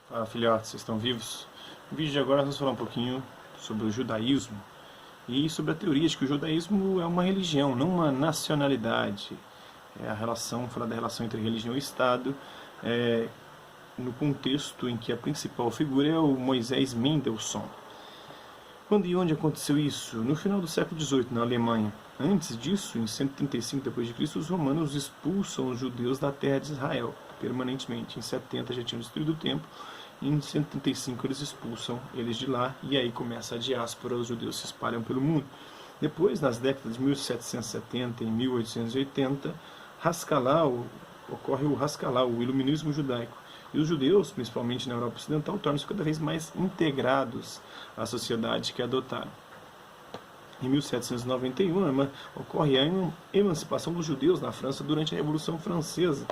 Fala, filhotes, vocês estão vivos? No vídeo de agora nós vamos falar um pouquinho sobre o judaísmo e sobre a teoria de que o judaísmo é uma religião, não uma nacionalidade. É a relação, falar da relação entre religião e Estado, no contexto em que a principal figura é o Moisés Mendelssohn. Quando e onde aconteceu isso? No final do século XVIII, na Alemanha. Antes disso, em 135 d.C., os romanos expulsam os judeus da terra de Israel, permanentemente. Em 70 já tinham destruído o templo, em 135 eles expulsam eles de lá, e aí começa a diáspora, os judeus se espalham pelo mundo. Depois, nas décadas de 1770 e 1880, ocorre o Haskalah, o iluminismo judaico. E os judeus, principalmente na Europa Ocidental, tornam-se cada vez mais integrados à sociedade que adotaram. Em 1791, ocorre a emancipação dos judeus na França durante a Revolução Francesa.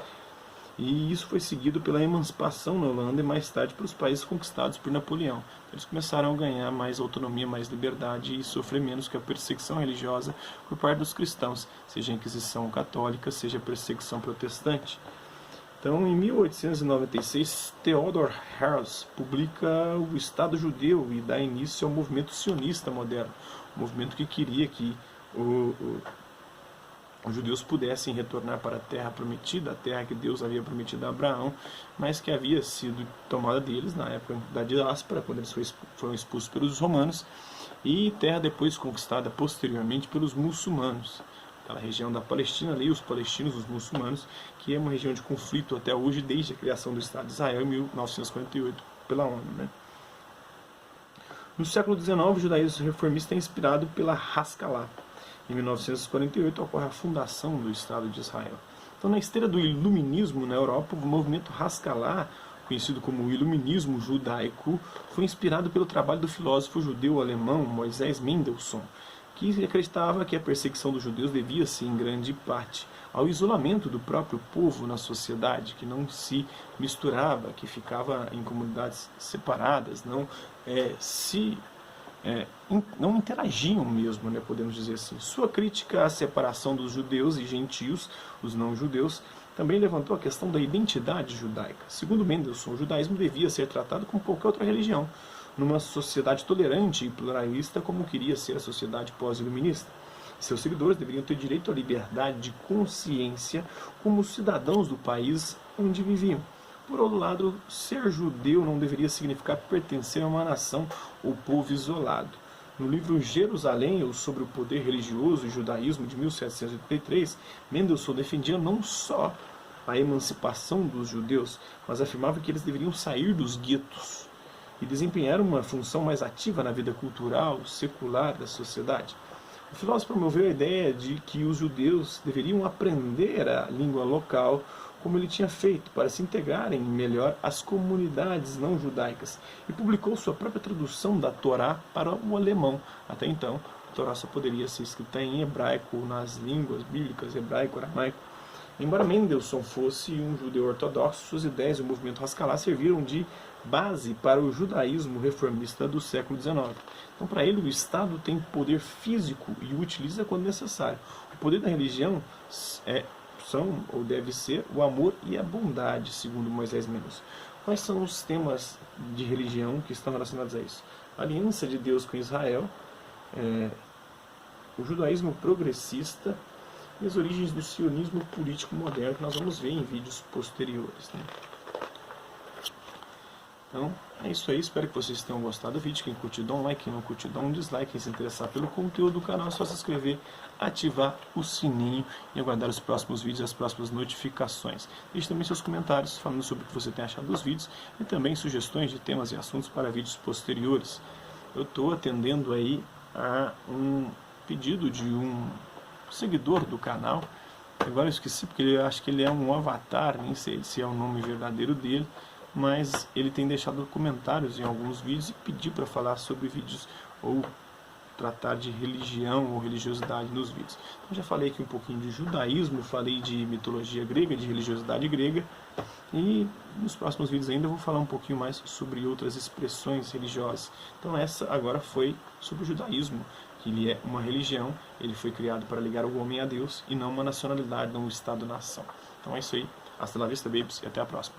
E isso foi seguido pela emancipação na Holanda e mais tarde pelos países conquistados por Napoleão. Eles começaram a ganhar mais autonomia, mais liberdade e sofrer menos com a perseguição religiosa por parte dos cristãos, seja a Inquisição Católica, seja a perseguição protestante. Então, em 1896, Theodor Herzl publica o Estado Judeu e dá início ao movimento sionista moderno, um movimento que queria que os judeus pudessem retornar para a terra prometida, a terra que Deus havia prometido a Abraão, mas que havia sido tomada deles na época da diáspora, quando eles foram expulsos pelos romanos, e terra depois conquistada posteriormente pelos muçulmanos. Aquela região da Palestina, ali os palestinos, os muçulmanos, que é uma região de conflito até hoje, desde a criação do Estado de Israel em 1948 pela ONU. No século XIX, o judaísmo reformista é inspirado pela Haskalah. Em 1948 ocorre a fundação do Estado de Israel. Então, na esteira do iluminismo na Europa, o movimento Haskalah, conhecido como o iluminismo judaico, foi inspirado pelo trabalho do filósofo judeu-alemão Moisés Mendelssohn, que acreditava que a perseguição dos judeus devia-se, em grande parte, ao isolamento do próprio povo na sociedade, que não se misturava, que ficava em comunidades separadas, não interagiam mesmo, podemos dizer assim. Sua crítica à separação dos judeus e gentios, os não-judeus, também levantou a questão da identidade judaica. Segundo Mendelssohn, o judaísmo devia ser tratado como qualquer outra religião, numa sociedade tolerante e pluralista como queria ser a sociedade pós-iluminista. Seus seguidores deveriam ter direito à liberdade de consciência como cidadãos do país onde viviam. Por outro lado, ser judeu não deveria significar pertencer a uma nação ou povo isolado. No livro Jerusalém, ou sobre o poder religioso e judaísmo, de 1783, Mendelssohn defendia não só a emancipação dos judeus, mas afirmava que eles deveriam sair dos guetos e desempenhar uma função mais ativa na vida cultural, secular da sociedade. O filósofo promoveu a ideia de que os judeus deveriam aprender a língua local, como ele tinha feito, para se integrarem melhor às comunidades não judaicas, e publicou sua própria tradução da Torá para o alemão. Até então, a Torá só poderia ser escrita em hebraico, nas línguas bíblicas, hebraico, aramaico. Embora Mendelssohn fosse um judeu ortodoxo, suas ideias e o movimento Haskalah serviram de base para o judaísmo reformista do século XIX. Então, para ele, o Estado tem poder físico e o utiliza quando necessário. O poder da religião deve ser o amor e a bondade, segundo Moisés Mendelssohn. Quais são os temas de religião que estão relacionados a isso? A aliança de Deus com Israel, o judaísmo progressista e as origens do sionismo político moderno, que nós vamos ver em vídeos posteriores. Então, é isso aí, espero que vocês tenham gostado do vídeo. Quem curtiu, dá um like, quem não curtiu, dá um dislike. Quem se interessar pelo conteúdo do canal, é só se inscrever, ativar o sininho e aguardar os próximos vídeos e as próximas notificações. Deixe também seus comentários falando sobre o que você tem achado dos vídeos e também sugestões de temas e assuntos para vídeos posteriores. Eu estou atendendo aí a um pedido de um seguidor do canal. Agora eu esqueci porque eu acho que ele é um avatar, nem sei se é o nome verdadeiro dele, mas ele tem deixado comentários em alguns vídeos e pediu para falar sobre vídeos ou tratar de religião ou religiosidade nos vídeos. Então já falei aqui um pouquinho de judaísmo, falei de mitologia grega, de religiosidade grega, e nos próximos vídeos ainda eu vou falar um pouquinho mais sobre outras expressões religiosas. Então essa agora foi sobre o judaísmo, que ele é uma religião, ele foi criado para ligar o homem a Deus e não uma nacionalidade, não um estado-nação. Então é isso aí, hasta la vista, babies, e até a próxima.